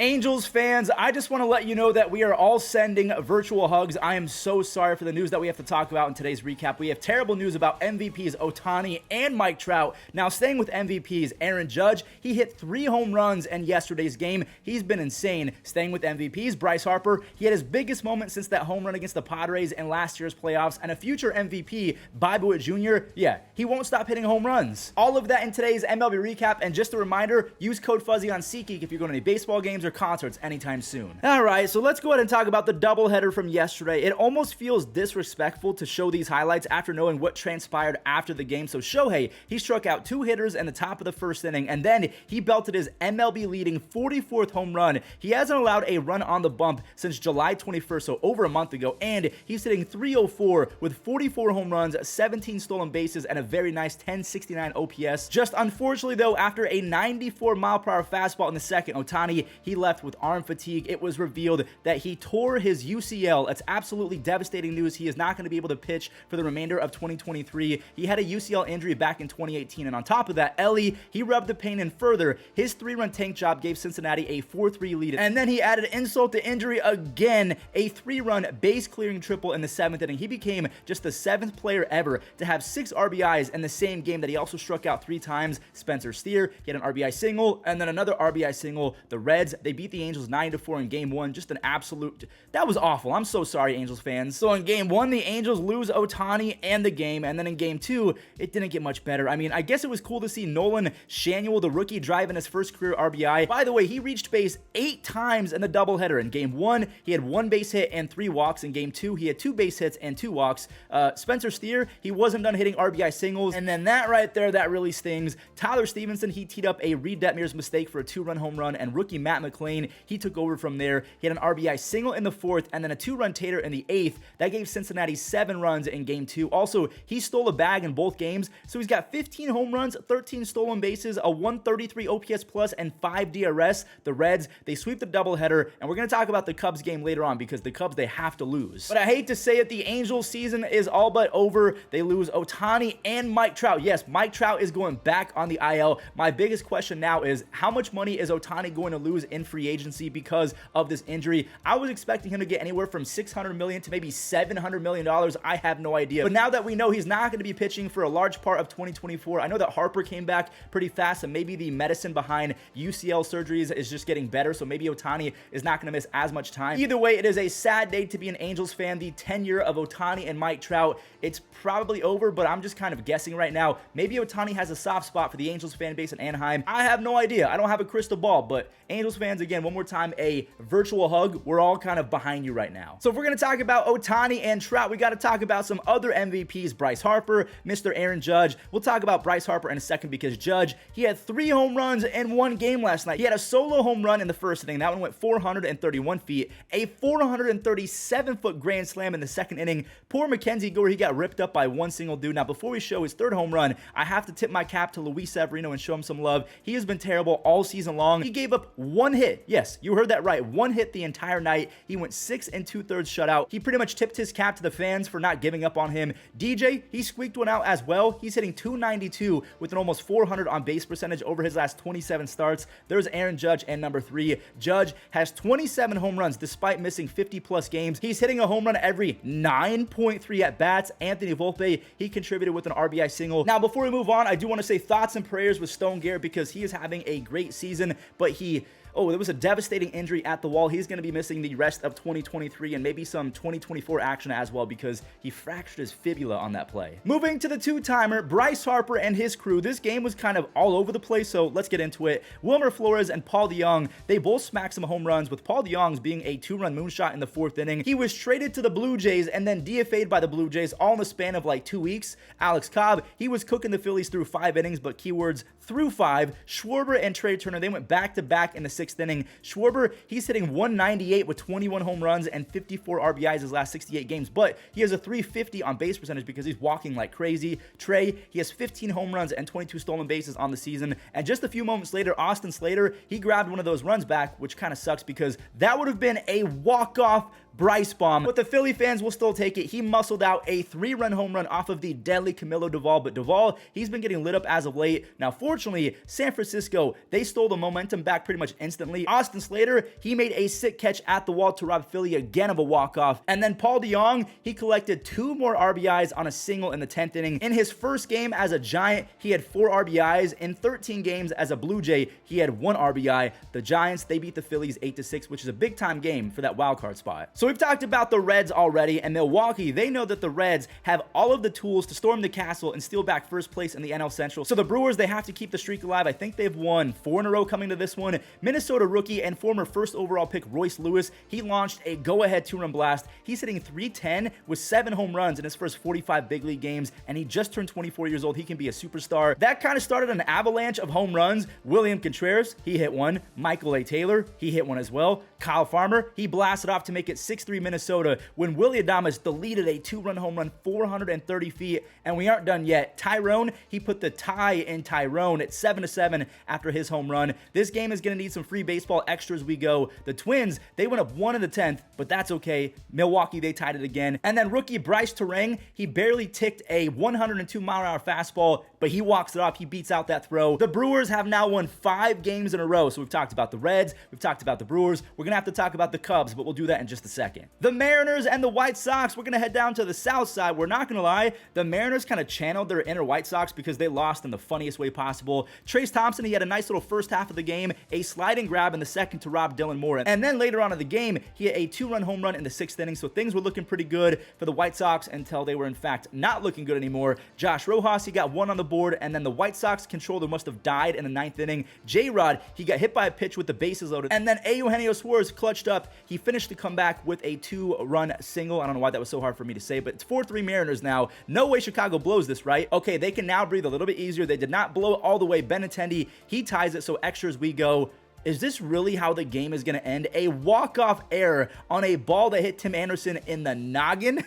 Angels fans, I just want to let you know that we are all sending virtual hugs. I am so sorry for the news that we have to talk about in today's recap. We have terrible news about MVPs Ohtani and Mike Trout. Now, staying with MVPs, Aaron Judge, he hit 3 home runs in yesterday's game. He's been insane. Staying with MVPs, Bryce Harper, he had his biggest moment since that home run against the Padres in last year's playoffs. And a future MVP, Bobby Witt Jr., yeah, he won't stop hitting home runs. All of that in today's MLB recap. And just a reminder, use code Fuzzy on SeatGeek if you're going to any baseball games or concerts anytime soon. Alright, so let's go ahead and talk about the doubleheader from yesterday. It almost feels disrespectful to show these highlights after knowing what transpired after the game. So Shohei, he struck out 2 hitters in the top of the first inning, and then he belted his MLB leading 44th home run. He hasn't allowed a run on the bump since July 21st, so over a month ago, and he's hitting .304 with 44 home runs, 17 stolen bases, and a very nice 1069 OPS. Just unfortunately though, after a 94-mile-per-hour fastball in the second, Ohtani, he left with arm fatigue. It was revealed that he tore his UCL. It's absolutely devastating news. He is not going to be able to pitch for the remainder of 2023. He had a UCL injury back in 2018, and on top of that, Elly, he rubbed the pain in further. His 3-run tank job gave Cincinnati a 4-3 lead, and then he added insult to injury again, a 3-run base-clearing triple in the 7th inning. He became just the 7th player ever to have 6 RBIs in the same game that he also struck out 3 times. Spencer Steer, he had an RBI single, and then another RBI single. The Reds, they beat the Angels 9-4 in game 1. Just an absolute, that was awful. I'm so sorry, Angels fans. So in game 1, the Angels lose Ohtani and the game, and then in game 2, it didn't get much better. I mean, I guess it was cool to see Nolan Schanuel, the rookie, drive in his first career RBI. By the way, he reached base 8 times in the doubleheader. In game 1, he had 1 base hit and 3 walks. In game 2, he had 2 base hits and 2 walks. Spencer Steer, he wasn't done hitting RBI singles, and then that right there, that really stings. Tyler Stevenson, he teed up a Reed Detmers mistake for a 2-run home run, and rookie Matt McLain, he took over from there. He had an RBI single in the 4th and then a 2-run tater in the 8th. That gave Cincinnati 7 runs in game 2. Also, he stole a bag in both games, so he's got 15 home runs, 13 stolen bases, a 133 OPS plus, and 5 DRS. The Reds, they sweep the doubleheader, and we're going to talk about the Cubs game later on because the Cubs, they have to lose. But I hate to say it, the Angels season is all but over. They lose Ohtani and Mike Trout. Yes, Mike Trout is going back on the IL. My biggest question now is how much money is Ohtani going to lose in free agency because of this injury? I was expecting him to get anywhere from $600 million to maybe $700 million. I have no idea. But now that we know he's not going to be pitching for a large part of 2024, I know that Harper came back pretty fast, and maybe the medicine behind UCL surgeries is just getting better, so maybe Ohtani is not going to miss as much time. Either way, it is a sad day to be an Angels fan. The tenure of Ohtani and Mike Trout, it's probably over, but I'm just kind of guessing right now. Maybe Ohtani has a soft spot for the Angels fan base in Anaheim. I have no idea. I don't have a crystal ball, but Angels fans, again, one more time, a virtual hug. We're all kind of behind you right now. So if we're going to talk about Ohtani and Trout, we got to talk about some other MVPs, Bryce Harper, Mr. Aaron Judge. We'll talk about Bryce Harper in a second because Judge, he had 3 home runs in 1 game last night. He had a solo home run in the first inning. That one went 431 feet. A 437-foot grand slam in the second inning. Poor Mackenzie Gore, he got ripped up by one single dude. Now, before we show his 3rd home run, I have to tip my cap to Luis Severino and show him some love. He has been terrible all season long. He gave up 1 hit. Yes, you heard that right. 1 hit the entire night. He went 6 2/3 shutout. He pretty much tipped his cap to the fans for not giving up on him. DJ, he squeaked one out as well. He's hitting .292 with an almost 400 on base percentage over his last 27 starts. There's Aaron Judge and number 3. Judge has 27 home runs despite missing 50-plus games. He's hitting a home run every 9.3 at-bats. Anthony Volpe, he contributed with an RBI single. Now, before we move on, I do want to say thoughts and prayers with Stone Garrett because he is having a great season, but there was a devastating injury at the wall. He's going to be missing the rest of 2023 and maybe some 2024 action as well because he fractured his fibula on that play. Moving to the 2-timer, Bryce Harper and his crew. This game was kind of all over the place, so let's get into it. Wilmer Flores and Paul DeJong, they both smacked some home runs, with Paul DeJong's being a 2-run moonshot in the 4th inning. He was traded to the Blue Jays and then DFA'd by the Blue Jays all in the span of like 2 weeks. Alex Cobb, he was cooking the Phillies through 5 innings, but keywords through 5. Schwarber and Trey Turner, they went back-to-back in the 6th inning. Schwarber, he's hitting 198 with 21 home runs and 54 RBIs his last 68 games, but he has a 350 on base percentage because he's walking like crazy. Trey, he has 15 home runs and 22 stolen bases on the season, and just a few moments later, Austin Slater, he grabbed one of those runs back, which kind of sucks because that would have been a walk-off Bryce bomb, but the Philly fans will still take it. He muscled out a 3-run home run off of the deadly Camilo Doval, but Doval, he's been getting lit up as of late. Now, fortunately, San Francisco, they stole the momentum back pretty much instantly. Austin Slater, he made a sick catch at the wall to rob Philly again of a walk-off. And then Paul DeJong, he collected 2 more RBIs on a single in the 10th inning. In his first game as a Giant, he had 4 RBIs. In 13 games as a Blue Jay, he had 1 RBI. The Giants, they beat the Phillies 8-6, which is a big-time game for that wild card spot. So we've talked about the Reds already, and Milwaukee, they know that the Reds have all of the tools to storm the castle and steal back first place in the NL Central. So the Brewers, they have to keep the streak alive. I think they've won 4 in a row coming to this one. Minnesota rookie and former first overall pick Royce Lewis, he launched a go-ahead 2-run blast. He's hitting .310 with 7 home runs in his first 45 big league games, and he just turned 24 years old. He can be a superstar. That kind of started an avalanche of home runs. William Contreras, he hit one. Michael A. Taylor, he hit one as well. Kyle Farmer, he blasted off to make it 6-3 Minnesota when Willy Adames deleted a 2-run home run 430 feet, and we aren't done yet. Tyrone, he put the tie in Tyrone at 7-7 after his home run. This game is going to need some free baseball extra as we go. The Twins, they went up 1 in the 10th, but that's okay. Milwaukee, they tied it again. And then rookie Bryce Harper, he barely ticked a 102-mile-an-hour fastball, but he walks it off. He beats out that throw. The Brewers have now won 5 games in a row. So we've talked about the Reds, we've talked about the Brewers. We're going to have to talk about the Cubs, but we'll do that in just a second. The Mariners and the White Sox, we're going to head down to the south side. We're not going to lie, the Mariners kind of channeled their inner White Sox because they lost in the funniest way possible. Trace Thompson, he had a nice little first half of the game, a sliding grab in the second to rob Dylan Moore. And then later on in the game, he had a 2-run home run in the 6th inning. So things were looking pretty good for the White Sox until they were in fact not looking good anymore. Josh Rojas, he got 1 on the board, and then the White Sox controller must have died in the 9th inning. J-Rod, he got hit by a pitch with the bases loaded, and then Eugenio Suarez clutched up. He finished the comeback with a 2-run single. I don't know why that was so hard for me to say, but it's 4-3 Mariners now. No way Chicago blows this, right? Okay, they can now breathe a little bit easier. They did not blow it all the way. Benintendi, he ties it, so extra as we go. Is this really how the game is going to end? A walk-off error on a ball that hit Tim Anderson in the noggin?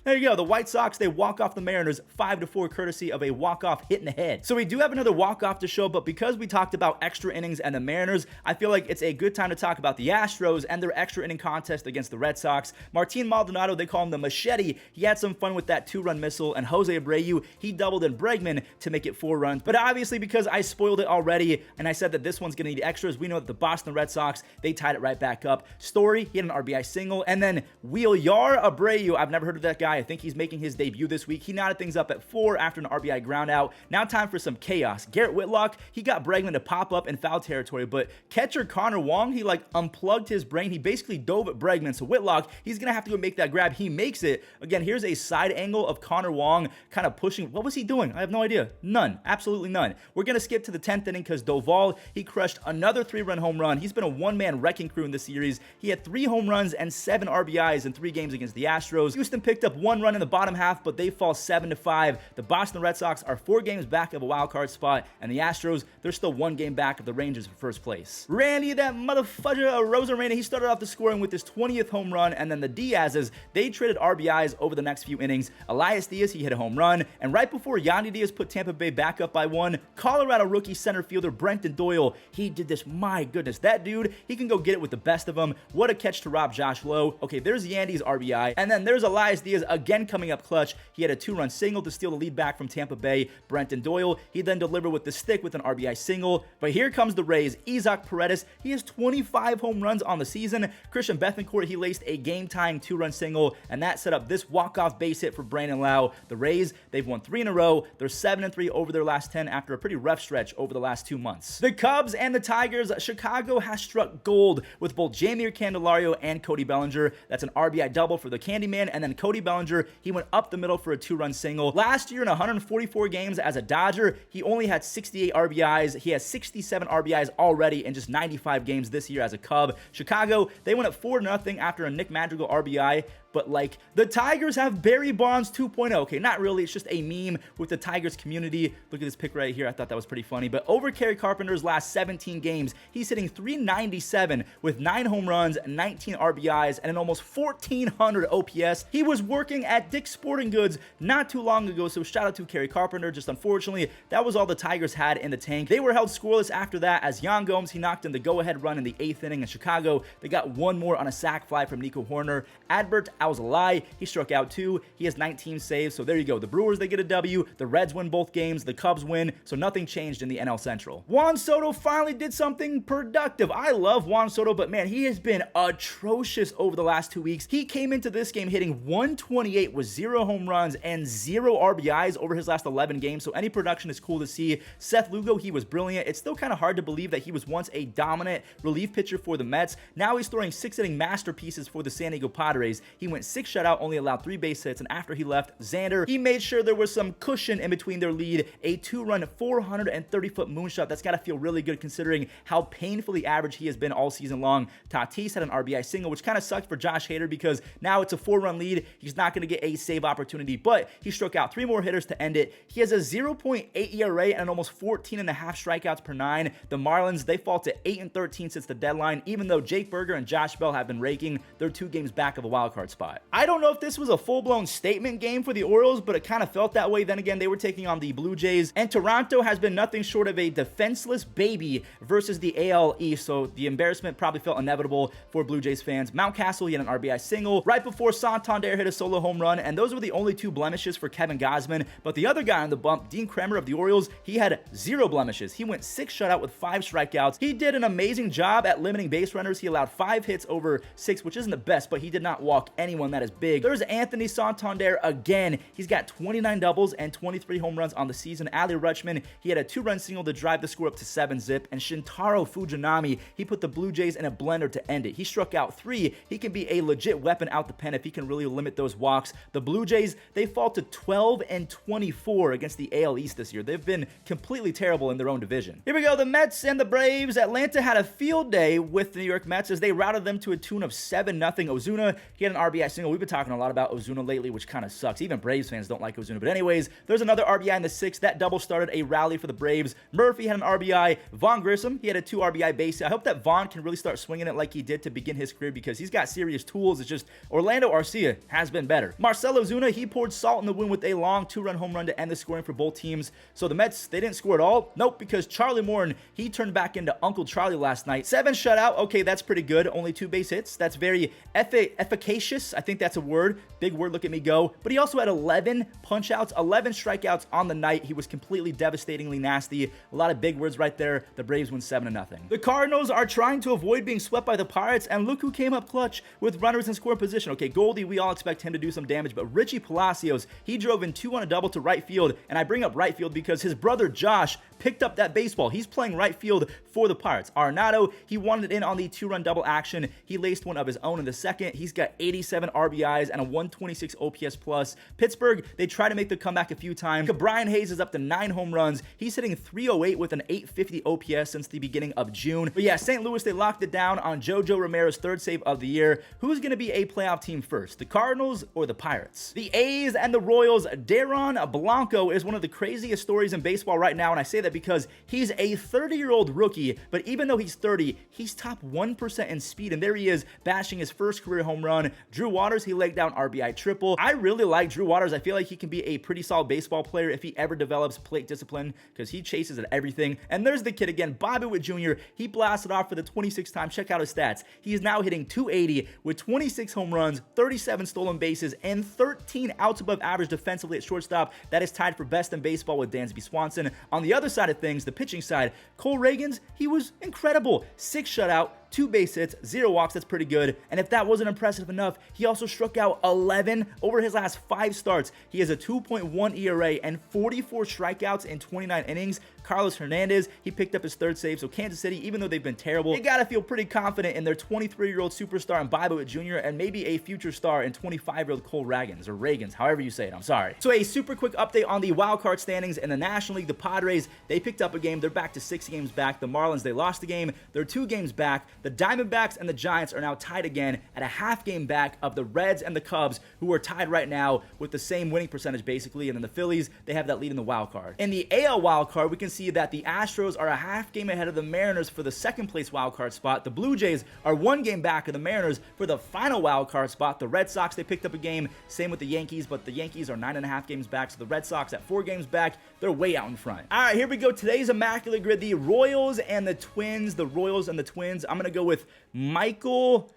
There you go. The White Sox, they walk off the Mariners 5-4 courtesy of a walk-off hit in the head. So we do have another walk-off to show, but because we talked about extra innings and the Mariners, I feel like it's a good time to talk about the Astros and their extra inning contest against the Red Sox. Martin Maldonado, they call him the machete. He had some fun with that 2-run missile, and Jose Abreu, he doubled in Bregman to make it 4 runs. But obviously, because I spoiled it already, and I said that this one's going to need extras, we know that the Boston Red Sox, they tied it right back up. Story, he had an RBI single, and then Wheelyar Abreu, I've never heard of that guy. I think he's making his debut this week. He knotted things up at 4 after an RBI ground out. Now time for some chaos. Garrett Whitlock, he got Bregman to pop up in foul territory, but catcher Connor Wong, he like unplugged his brain. He basically dove at Bregman, so Whitlock, he's gonna have to go make that grab. He makes it. Again, here's a side angle of Connor Wong kind of pushing. What was he doing? I have no idea. None. Absolutely none. We're gonna skip to the 10th inning because Doval, he crushed another 3-run home run. He's been a one-man wrecking crew in this series. He had 3 home runs and 7 RBIs in 3 games against the Astros. Houston picked up 1 run in the bottom half, but they fall 7-5. The Boston Red Sox are 4 games back of a wild card spot, and the Astros, they're still 1 game back of the Rangers for first place. Randy, that motherfucker, Rosarena, he started off the scoring with his 20th home run, and then the Diazes, they traded RBIs over the next few innings. Elias Diaz, he hit a home run, and right before Yandy Diaz put Tampa Bay back up by 1, Colorado rookie center fielder Brenton Doyle, he did this. My goodness, that dude, he can go get it with the best of them. What a catch to rob Josh Lowe. Okay, there's Yandy's RBI, and then there's Elias Diaz again coming up clutch. He had a 2-run single to steal the lead back from Tampa Bay. Brenton Doyle, he then delivered with the stick with an RBI single. But here comes the Rays. Isaac Paredes, he has 25 home runs on the season. Christian Bethancourt, he laced a game-tying 2-run single, and that set up this walk-off base hit for Brandon Lau. The Rays, they've won 3 in a row. They're 7-3 over their last 10 after a pretty rough stretch over the last 2 months. The Cubs and the Tigers, Chicago has struck gold with both Jamier Candelario and Cody Bellinger. That's an RBI double for the Candyman, and then Cody Bellinger, he went up the middle for a 2-run single. Last year in 144 games as a Dodger, he only had 68 RBIs. He has 67 RBIs already in just 95 games this year as a Cub. Chicago, they went up 4-0 after a Nick Madrigal RBI, but like the Tigers have Barry Bonds 2.0. Okay, not really. It's just a meme with the Tigers community. Look at this pic right here. I thought that was pretty funny. But over Kerry Carpenter's last 17 games, he's hitting .397 with 9 home runs, 19 RBIs, and an almost 1,400 OPS. He was working at Dick's Sporting Goods not too long ago, so shout out to Kerry Carpenter. Just unfortunately, that was all the Tigers had in the tank. They were held scoreless after that as Yan Gomes, he knocked in the go-ahead run in the 8th inning in Chicago. They got one more on a sac fly from Nico Horner. Adbert Alzolay, he struck out 2. He has 19 saves, so there you go. The Brewers, they get a W. The Reds win both games. The Cubs win, so nothing changed in the NL Central. Juan Soto finally did something productive. I love Juan Soto, but man, he has been atrocious over the last 2 weeks. He came into this game hitting 128 with 0 home runs and 0 RBIs over his last 11 games, so any production is cool to see. Seth Lugo, he was brilliant. It's still kind of hard to believe that he was once a dominant relief pitcher for the Mets. Now he's throwing 6-inning masterpieces for the San Diego Padres. He went 6 shutout, only allowed 3 base hits, and after he left, Xander, he made sure there was some cushion in between their lead. A 2-run, 430-foot moonshot. That's got to feel really good considering how painfully average he has been all season long. Tatis had an RBI single, which kind of sucked for Josh Hader because now it's a 4-run lead. He's not going to get a save opportunity, but he struck out 3 more hitters to end it. He has a 0.8 ERA and almost 14.5 strikeouts per 9. The Marlins, they fall to 8-13 since the deadline, even though Jake Berger and Josh Bell have been raking. They're 2 games back of a wild card spot. I don't know if this was a full-blown statement game for the Orioles, but it kind of felt that way. Then again, they were taking on the Blue Jays, and Toronto has been nothing short of a defenseless baby versus the AL East, so the embarrassment probably felt inevitable for Blue Jays fans. Mountcastle, he had an RBI single right before Santander hit a solo home run, and those were the only 2 blemishes for Kevin Gausman. But the other guy on the bump, Dean Kremer of the Orioles, he had 0 blemishes. He went 6 shutout with 5 strikeouts. He did an amazing job at limiting base runners. He allowed 5 hits over 6, which isn't the best, but he did not walk anyone that is big. There's Anthony Santander again. He's got 29 doubles and 23 home runs on the season. Ali Rutschman, he had a 2-run single to drive the score up to 7-zip, and Shintaro Fujinami, he put the Blue Jays in a blender to end it. He struck out 3. He can be a legit weapon out the pen if he can really limit those walks. The Blue Jays, they fall to 12-24 against the AL East this year. They've been completely terrible in their own division. Here we go, the Mets and the Braves. Atlanta had a field day with the New York Mets as they routed them to a tune of 7-0. Ozuna, he had an RBI single. We've been talking a lot about Ozuna lately, which kind of sucks. Even Braves fans don't like Ozuna. But anyways, there's another RBI in the 6th. That double started a rally for the Braves. Murphy had an RBI. Vaughn Grissom, he had a 2 RBI base. I hope that Vaughn can really start swinging it like he did to begin his career because he's got serious tools. It's just Orlando Arcia has been better. Marcell Ozuna, he poured salt in the wound with a long 2-run home run to end the scoring for both teams. So the Mets, they didn't score at all. Nope, because Charlie Morton, he turned back into Uncle Charlie last night. 7 shutout. Okay, that's pretty good. Only 2 base hits. That's very efficacious. I think that's a word. Big word, look at me go. But he also had 11 punch-outs, 11 strikeouts on the night. He was completely devastatingly nasty. A lot of big words right there. The Braves win 7-0. The Cardinals are trying to avoid being swept by the Pirates, and look who came up clutch with runners in scoring position. Okay, Goldie, we all expect him to do some damage, but Richie Palacios, he drove in 2 on a double to right field, and I bring up right field because his brother Josh picked up that baseball. He's playing right field for the Pirates. Arenado, he wanted it in on the 2-run double action. He laced one of his own in the 2nd. He's got 87 RBIs and a 126 OPS plus. Pittsburgh, they try to make the comeback a few times. Brian Hayes is up to 9 home runs. He's hitting .308 with an 850 OPS since the beginning of June. But yeah, St. Louis, they locked it down on JoJo Romero's 3rd save of the year. Who's going to be a playoff team first, the Cardinals or the Pirates? The A's and the Royals. Daron Blanco is one of the craziest stories in baseball right now, and I say that because he's a 30-year-old rookie, but even though he's 30, he's top 1% in speed, and there he is bashing his first career home run. Drew Waters, he laid down RBI triple. I really like Drew Waters. I feel like he can be a pretty solid baseball player if he ever develops plate discipline because he chases at everything. And there's the kid again, Bobby Witt Jr. He blasted off for the 26th time. Check out his stats. He is now hitting .280 with 26 home runs, 37 stolen bases, and 13 outs above average defensively at shortstop. That is tied for best in baseball with Dansby Swanson. On the other side of things, the pitching side, Cole Reagans, he was incredible. 6 shutout, 2 base hits, 0 walks. That's pretty good. And if that wasn't impressive enough, he also struck out 11 over his last 5 starts. He has a 2.1 ERA and 44 strikeouts in 29 innings. Carlos Hernandez, he picked up his 3rd save. So Kansas City, even though they've been terrible, they gotta feel pretty confident in their 23-year-old superstar in Bobby Witt Jr. and maybe a future star in 25-year-old Cole Reagans, or Reagans, however you say it. I'm sorry. So a super quick update on the wild card standings in the National League. The Padres, they picked up a game. They're back to 6 games back. The Marlins, they lost the game. They're 2 games back. The Diamondbacks and the Giants are now tied again at a half game back of the Reds and the Cubs, who are tied right now with the same winning percentage basically. And then the Phillies, they have that lead in the wild card. In the AL wild card, we can see that the Astros are a half game ahead of the Mariners for the second place wild card spot. The Blue Jays are 1 game back of the Mariners for the final wild card spot. The Red Sox, they picked up a game, same with the Yankees, but the Yankees are 9.5 games back, so the Red Sox at 4 games back, they're way out in front. All right, here we go. Today's Immaculate Grid, the Royals and the Twins. The Royals and the Twins. I'm going to go with Michael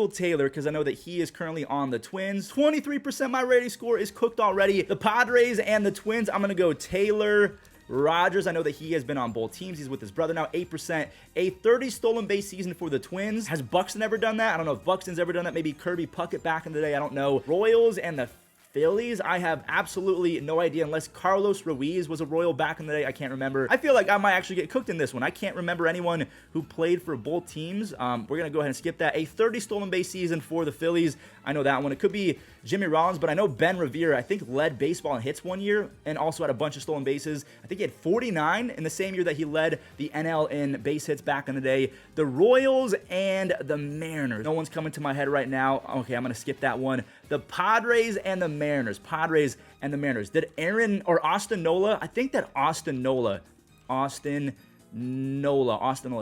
Taylor, because I know that he is currently on the Twins. 23% my rating score is cooked already. The Padres and the Twins, I'm going to go Taylor Rogers. I know that he has been on both teams. He's with his brother now. 8%. A 30 stolen base season for the Twins. Has Buxton ever done that? I don't know if Buxton's ever done that. Maybe Kirby Puckett back in the day. I don't know. Royals and the Phillies, I have absolutely no idea, unless Carlos Ruiz was a Royal back in the day. I can't remember. I feel like I might actually get cooked in this one. I can't remember anyone who played for both teams. We're going to go ahead and skip that. A 30 stolen base season for the Phillies. I know that one. It could be Jimmy Rollins, but I know Ben Revere, I think, led baseball in hits one year and also had a bunch of stolen bases. I think he had 49 in the same year that he led the NL in base hits back in the day. The Royals and the Mariners. No one's coming to my head right now. Okay, I'm going to skip that one. The Padres and the Mariners. Padres and the Mariners. Did Aaron or Austin Nola? I think that Austin Nola,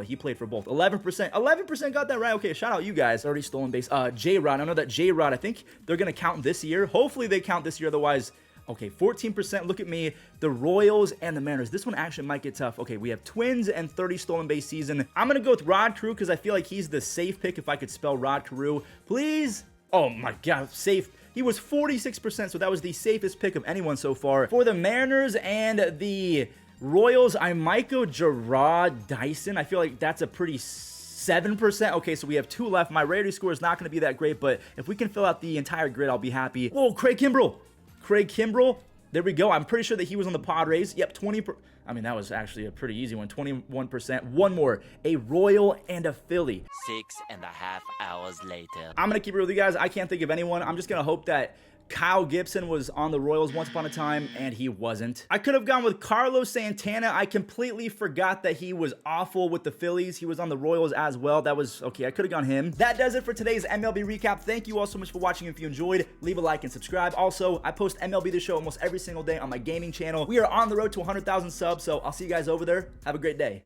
he played for both. 11% got that right. Okay, shout out you guys. 30 stolen base. J-Rod, I know that J-Rod, I think they're going to count this year. Hopefully they count this year, otherwise, okay, 14%. Look at me. The Royals and the Mariners. This one actually might get tough. Okay, we have Twins and 30 stolen base season. I'm going to go with Rod Carew because I feel like he's the safe pick if I could spell Rod Carew. Please. Oh my God, safe. He was 46%, so that was the safest pick of anyone so far. For the Mariners and the Royals, I might go Gerard Dyson. I feel like that's a pretty 7%. Okay, so we have 2 left. My rating score is not going to be that great, but if we can fill out the entire grid, I'll be happy. Whoa, Craig Kimbrell. There we go. I'm pretty sure that he was on the Padres. Yep, 20. I mean, that was actually a pretty easy one. 21%. One more. A Royal and a Philly. 6.5 hours later. I'm going to keep it with you guys. I can't think of anyone. I'm just going to hope that Kyle Gibson was on the Royals once upon a time, and he wasn't. I could have gone with Carlos Santana. I completely forgot that he was awful with the Phillies. He was on the Royals as well. That was, okay, I could have gone him. That does it for today's MLB recap. Thank you all so much for watching. If you enjoyed, leave a like and subscribe. Also, I post MLB The Show almost every single day on my gaming channel. We are on the road to 100,000 subs, so I'll see you guys over there. Have a great day.